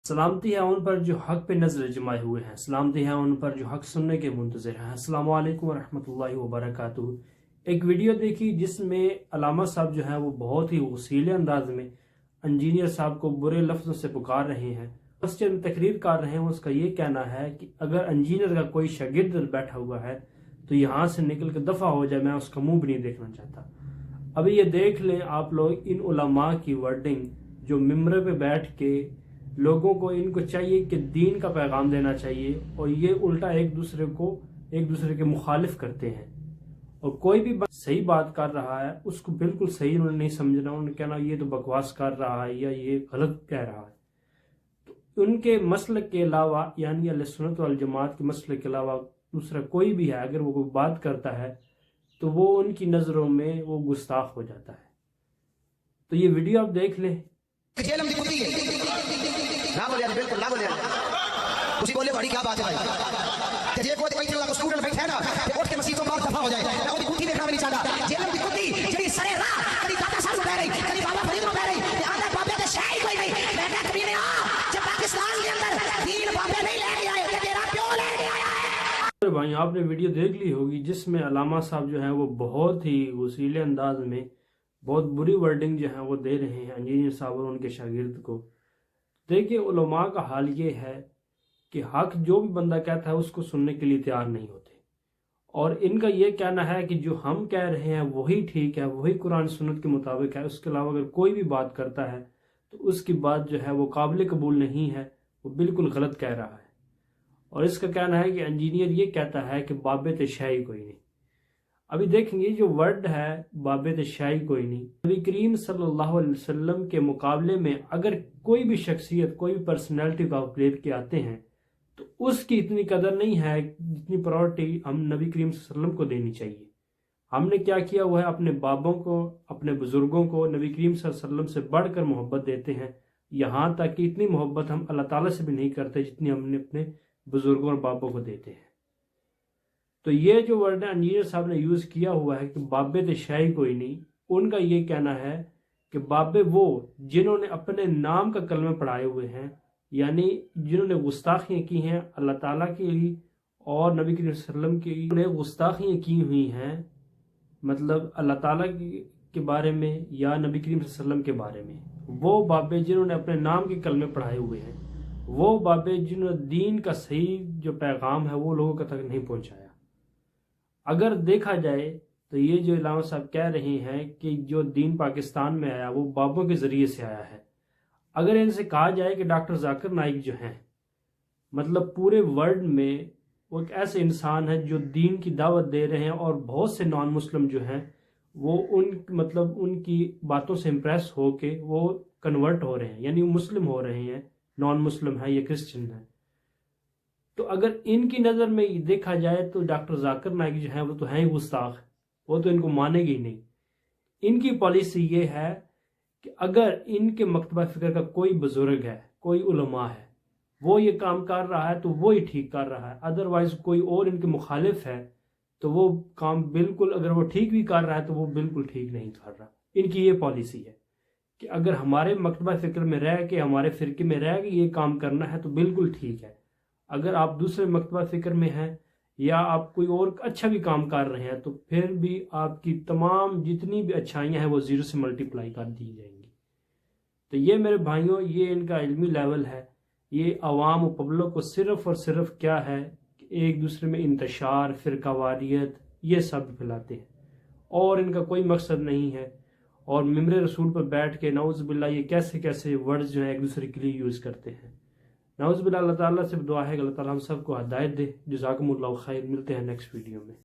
سلامتی ہے ان پر جو حق پہ نظر جمائے ہوئے ہیں، سلامتی ہے ان پر جو حق سننے کے منتظر ہیں۔ السلام علیکم ورحمۃ اللہ وبرکاتہ۔ ایک ویڈیو دیکھی جس میں علامہ صاحب جو ہیں وہ بہت ہی وسیلے انداز میں انجینئر صاحب کو برے لفظوں سے پکار رہے ہیں، مسجد میں تقریر کر رہے ہیں۔ اس کا یہ کہنا ہے کہ اگر انجینئر کا کوئی شاگرد بیٹھا ہوا ہے تو یہاں سے نکل کے دفع ہو جائے، میں اس کا منہ بھی نہیں دیکھنا چاہتا۔ ابھی یہ دیکھ لیں آپ لوگ ان علماء کی ورڈنگ جو ممبر پہ بیٹھ کے لوگوں کو ان کو چاہیے کہ دین کا پیغام دینا چاہیے، اور یہ الٹا ایک دوسرے کے مخالف کرتے ہیں۔ اور کوئی بھی صحیح بات کر رہا ہے اس کو بالکل صحیح انہوں نے نہیں سمجھنا، انہوں نے کہنا یہ تو بکواس کر رہا ہے یا یہ غلط کہہ رہا ہے۔ تو ان کے مسلک کے علاوہ یعنی اہل سنت والجماعت کے مسلک کے علاوہ دوسرا کوئی بھی ہے اگر وہ کوئی بات کرتا ہے تو وہ ان کی نظروں میں وہ گستاخ ہو جاتا ہے۔ تو یہ ویڈیو آپ دیکھ لیں۔ نہ بولے بالکل نہ بولے اسی بولے بڑی کیا بات ہے بھائی کہ یہ کوئی بیٹھے والا سٹوڈنٹ بیٹھا ہے نا کہ اٹھ کے مسجد کو باہر دفع ہو جائے، میں وہ کھوٹی دیکھنا نہیں چاہتا۔ جیلم دی کھوٹی جڑی سرے راہ کبھی داتا صاحب بہ رہی کبھی بابا فرید بہ رہی تے آدھا بابے تے شے کوئی نہیں۔ میں کہ کبھی نہیں جب پاکستان کے اندر دین بابے نہیں لے کے آئے تے تیرا پیو لے کے آیا ہے۔ بھائی آپ نے ویڈیو دیکھ لی ہوگی جس میں علامہ صاحب جو ہیں وہ بہت ہی وسیلے انداز میں بہت بری ورڈنگ جو ہے وہ دے رہے ہیں انجینئر صاحب اور ان کے شاگرد کو۔ دیکھیں علماء کا حال یہ ہے کہ حق جو بھی بندہ کہتا ہے اس کو سننے کے لیے تیار نہیں ہوتے، اور ان کا یہ کہنا ہے کہ جو ہم کہہ رہے ہیں وہی ٹھیک ہے، وہی قرآن سنت کے مطابق ہے، اس کے علاوہ اگر کوئی بھی بات کرتا ہے تو اس کی بات جو ہے وہ قابل قبول نہیں ہے، وہ بالکل غلط کہہ رہا ہے۔ اور اس کا کہنا ہے کہ انجینئر یہ کہتا ہے کہ بابے تے شاہی کوئی نہیں۔ ابھی دیکھیں گے جو ورڈ ہے بابے تے شاہی کوئی نہیں، نبی کریم صلی اللہ علیہ وسلم کے مقابلے میں اگر کوئی بھی شخصیت کوئی بھی پرسنالٹی کو آپ لے کے آتے ہیں تو اس کی اتنی قدر نہیں ہے جتنی پرائورٹی ہم نبی کریم صلی اللہ علیہ وسلم کو دینی چاہیے۔ ہم نے کیا کیا ہوا ہے، اپنے بابوں کو اپنے بزرگوں کو نبی کریم صلی اللہ علیہ وسلم سے بڑھ کر محبت دیتے ہیں، یہاں تک کہ اتنی محبت ہم اللہ تعالیٰ سے بھی نہیں کرتے جتنی ہم نے اپنے بزرگوں اور بابوں کو دیتے ہیں۔ تو یہ جو ورڈ انجینئر صاحب نے یوز کیا ہوا ہے کہ بابے تے شاہی کوئی نہیں، ان کا یہ کہنا ہے کہ بابے وہ جنہوں نے اپنے نام کا کلمہ پڑھائے ہوئے ہیں، یعنی جنہوں نے گستاخیاں کی ہیں اللہ تعالیٰ کے لیے اور نبی کریم صلی اللہ علیہ وسلم کے لیے گستاخیاں کی ہوئی ہیں، مطلب اللہ تعالیٰ کے بارے میں یا نبی کریم صلی اللہ علیہ وسلم کے بارے میں، وہ بابے جنہوں نے اپنے نام کے کلمے پڑھائے ہوئے ہیں، وہ بابے جنہوں نے دین کا صحیح جو پیغام ہے وہ لوگوں تک نہیں پہنچایا۔ اگر دیکھا جائے تو یہ جو علامہ صاحب کہہ رہے ہیں کہ جو دین پاکستان میں آیا وہ بابوں کے ذریعے سے آیا ہے، اگر ان سے کہا جائے کہ ڈاکٹر ذاکر نائک جو ہیں مطلب پورے ورلڈ میں وہ ایک ایسے انسان ہیں جو دین کی دعوت دے رہے ہیں، اور بہت سے نان مسلم جو ہیں وہ ان کی باتوں سے امپریس ہو کے وہ کنورٹ ہو رہے ہیں، یعنی مسلم ہو رہے ہیں، نان مسلم ہیں یا کرسچن ہیں۔ تو اگر ان کی نظر میں دیکھا جائے تو ڈاکٹر ذاکر نائک جو ہیں وہ تو ہیں ہی گستاخ، وہ تو ان کو مانے گی نہیں۔ ان کی پالیسی یہ ہے کہ اگر ان کے مکتبہ فکر کا کوئی بزرگ ہے، کوئی علماء ہے، وہ یہ کام کر رہا ہے تو وہی ٹھیک کر رہا ہے، ادروائز کوئی اور ان کے مخالف ہے تو وہ کام بالکل، اگر وہ ٹھیک بھی کر رہا ہے تو وہ بالکل ٹھیک نہیں کر رہا۔ ان کی یہ پالیسی ہے کہ اگر ہمارے مکتبہ فکر میں رہ کے ہمارے فرقے میں رہ کے یہ کام کرنا ہے تو بالکل ٹھیک ہے، اگر آپ دوسرے مکتبہ فکر میں ہیں یا آپ کوئی اور اچھا بھی کام کر رہے ہیں تو پھر بھی آپ کی تمام جتنی بھی اچھائیاں ہیں وہ زیرو سے ملٹیپلائی کر دی جائیں گی۔ تو یہ میرے بھائیوں یہ ان کا علمی لیول ہے، یہ عوام و پبلک کو صرف اور صرف کیا ہے کہ ایک دوسرے میں انتشار، فرقہ واریت یہ سب پھیلاتے ہیں، اور ان کا کوئی مقصد نہیں ہے۔ اور ممبر رسول پر بیٹھ کے نعوذ باللہ یہ کیسے ورڈز جو ہیں ایک دوسرے کے لیے یوز کرتے ہیں۔ نعوذ باللہ اللہ تعالیٰ سے دعا ہے کہ اللہ تعالیٰ ہم سب کو ہدایت دے۔ جزاکم اللہ خیر، ملتے ہیں نیکسٹ ویڈیو میں۔